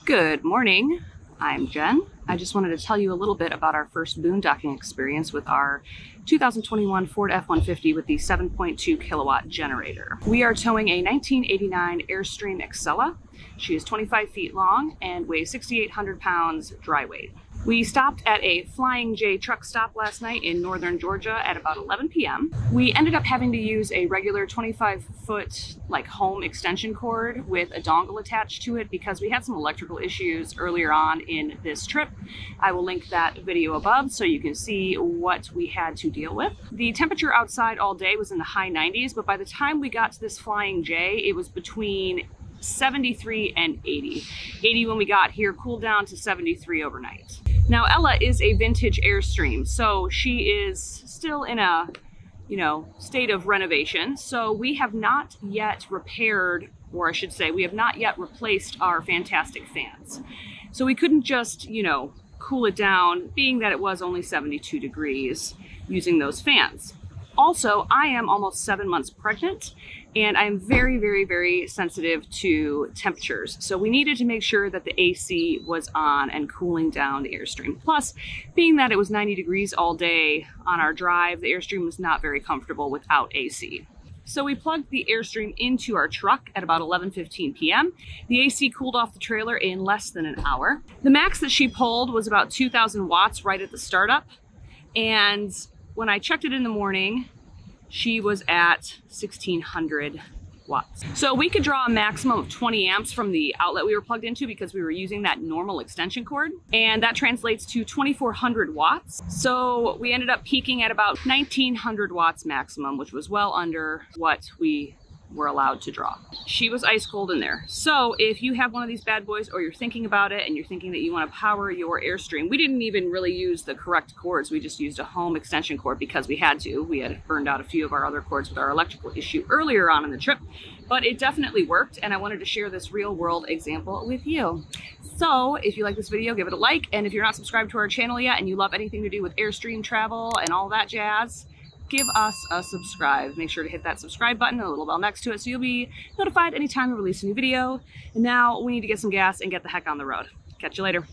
Good morning, I'm Jen. I just wanted to tell you a little bit about our first boondocking experience with our 2021 Ford F-150 with the 7.2 kilowatt generator. We are towing a 1989 Airstream Excella. She is 25 feet long and weighs 6,800 pounds dry weight. We stopped at a Flying J truck stop last night in northern Georgia at about 11 p.m. We ended up having to use a regular 25-foot home extension cord with a dongle attached to it because we had some electrical issues earlier on in this trip. I will link that video above so you can see what we had to deal with. The temperature outside all day was in the high 90s, but by the time we got to this Flying J, it was between 73 and 80. 80 when we got here, cooled down to 73 overnight. Now Ella is a vintage Airstream, so she is still in a, state of renovation. So we have not yet repaired, or I should say, we have not yet replaced our fantastic fans. So we couldn't just, cool it down, being that it was only 72 degrees, using those fans. Also, I am almost 7 months pregnant, and I'm very, very, very sensitive to temperatures. So we needed to make sure that the AC was on and cooling down the Airstream. Plus, being that it was 90 degrees all day on our drive, the Airstream was not very comfortable without AC. So we plugged the Airstream into our truck at about 11:15 p.m. The AC cooled off the trailer in less than an hour. The max that she pulled was about 2,000 watts right at the startup, and when I checked it in the morning, she was at 1,600 watts. So we could draw a maximum of 20 amps from the outlet we were plugged into because we were using that normal extension cord, and that translates to 2,400 watts. So we ended up peaking at about 1,900 watts maximum, which was well under what we were allowed to draw. She was ice cold in there. So if you have one of these bad boys, or you're thinking about it and you're thinking that you want to power your Airstream, we didn't even really use the correct cords. We just used a home extension cord because we had to. We had burned out a few of our other cords with our electrical issue earlier on in the trip, but it definitely worked, and I wanted to share this real world example with you. So if you like this video, give it a like, and if you're not subscribed to our channel yet and you love anything to do with Airstream travel and all that jazz, give us a subscribe. Make sure to hit that subscribe button and the little bell next to it so you'll be notified anytime we release a new video. And now we need to get some gas and get the heck on the road. Catch you later.